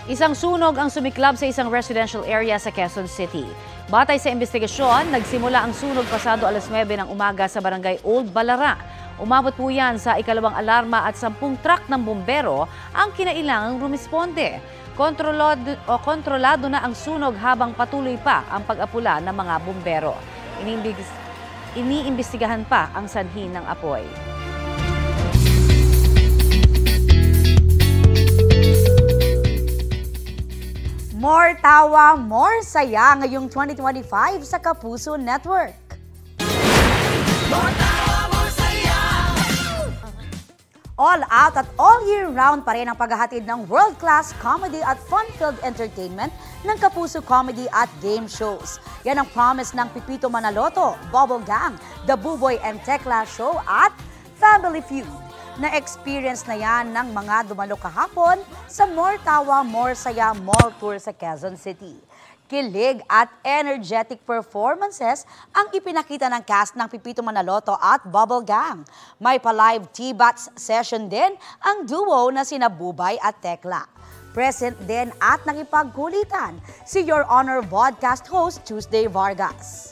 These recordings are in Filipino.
Isang sunog ang sumiklab sa isang residential area sa Quezon City. Batay sa investigasyon, nagsimula ang sunog pasado alas 9 ng umaga sa barangay Old Balara. Umabot po yan sa ikalawang alarma at 10 truck ng bumbero ang kinailangang rumisponde. Kontrolado na ang sunog habang patuloy pa ang pag-apula ng mga bumbero. Iniimbestigahan pa ang sanhi ng apoy. More tawa, more saya ngayong 2025 sa Kapuso Network. More tawa, more saya! All out at all year round pa rin ang paghahatid ng world-class comedy at fun-filled entertainment ng Kapuso Comedy at Game Shows. Yan ang promise ng Pipito Manaloto, Bubble Gang, The Buboy and Tekla Show at Family Feud. Na-experience na yan ng mga dumalo kahapon sa More Tawa, More Saya Mall Tour sa Quezon City. Kilig at energetic performances ang ipinakita ng cast ng Pipito Manaloto at Bubble Gang. May pa-live T-Bats session din ang duo na sina Bubay at Tekla. Present din at nakipagkulitan si Your Honor podcast host Tuesday Vargas.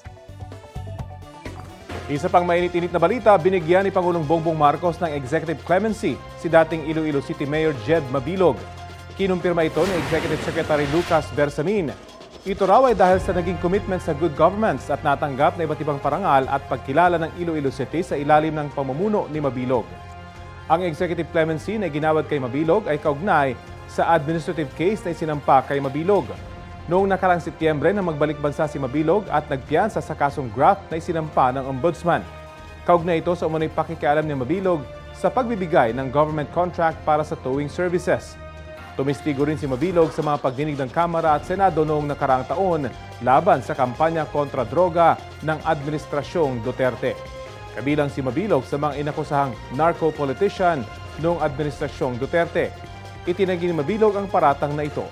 Isa pang mainit-init na balita, binigyan ni Pangulong Bongbong Marcos ng executive clemency si dating Iloilo City Mayor Jed Mabilog. Kinumpirma ito ni Executive Secretary Lucas Bersamin. Ito raw ay dahil sa naging commitment sa good governance at natanggap na iba't ibang parangal at pagkilala ng Iloilo City sa ilalim ng pamumuno ni Mabilog. Ang executive clemency na ginawad kay Mabilog ay kaugnay sa administrative case na isinampa kay Mabilog. Noong nakarang Setyembre na magbalik bansa si Mabilog at nagpiyansa sa kasong graft na isinampa ng Ombudsman. Kaugnay ito sa umunoy pakikialam ni Mabilog sa pagbibigay ng government contract para sa towing services. Tumistigo rin si Mabilog sa mga pagdinig ng Kamara at Senado noong nakaraang taon laban sa kampanya kontra droga ng Administrasyong Duterte. Kabilang si Mabilog sa mga inakusahang narco-politician noong Administrasyong Duterte. Itinanggi ni Mabilog ang paratang na ito.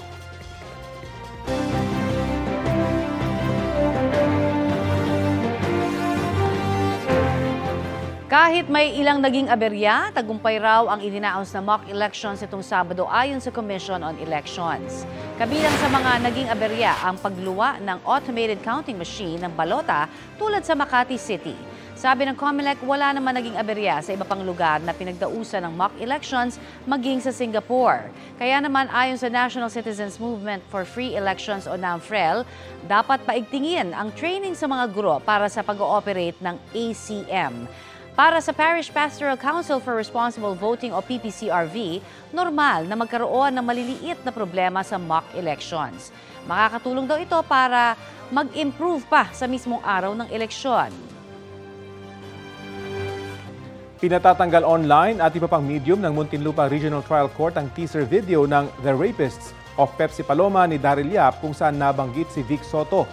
Kahit may ilang naging aberya, tagumpay raw ang idinaos na mock elections itong Sabado ayon sa Commission on Elections. Kabilang sa mga naging aberya ang pagluwa ng automated counting machine ng balota tulad sa Makati City. Sabi ng COMELEC, wala naman naging aberya sa iba pang lugar na pinagdausan ng mock elections maging sa Singapore. Kaya naman ayon sa National Citizens Movement for Free Elections o NAMFREL, dapat paigtingin ang training sa mga guro para sa pag-ooperate ng ACM. Para sa Parish Pastoral Council for Responsible Voting o PPCRV, normal na magkaroon ng maliliit na problema sa mock elections. Makakatulong daw ito para mag-improve pa sa mismong araw ng eleksyon. Pinatatanggal online at iba pang medium ng Muntinlupa Regional Trial Court ang teaser video ng The Rapists of Pepsi Paloma ni Daryl Yap kung saan nabanggit si Vic Soto.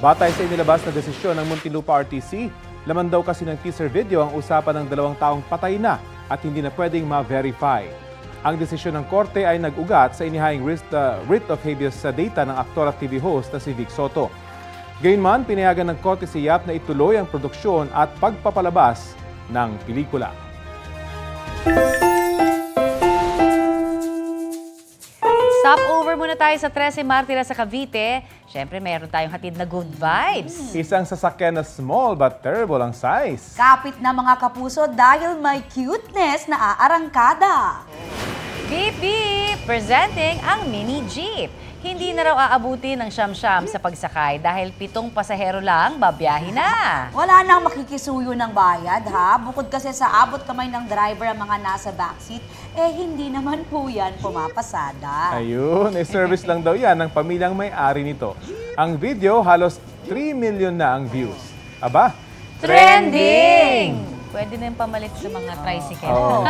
Batay sa inilabas na desisyon ng Muntinlupa RTC, laman daw kasi ng teaser video ang usapan ng 2 taong patay na at hindi na pwedeng ma-verify. Ang desisyon ng korte ay nag-ugat sa inihaying writ of habeas data ng aktor at TV host na si Vic Soto. Gayunman, pinayagan ng korte si Yap na ituloy ang produksyon at pagpapalabas ng pelikula. Stopover muna tayo sa 13 Martira sa Cavite. Siyempre, meron tayong hatid na good vibes. Isang sasakyan na small but terrible ang size. Kapit na mga kapuso dahil may cuteness na aarangkada. Beep Beep! Presenting ang mini jeep. Hindi na raw aabuti ng siyam-siyam sa pagsakay dahil 7 pasahero lang babiyahe na. Wala nang makikisuyo ng bayad ha. Bukod kasi sa abot kamay ng driver ang mga nasa backseat, hindi naman po yan pumapasada. Ayun, service lang daw yan ng pamilyang may-ari nito. Ang video halos 3 million na ang views. Aba, Trending! Pwede na yung pamalit sa mga tricycle. Oh.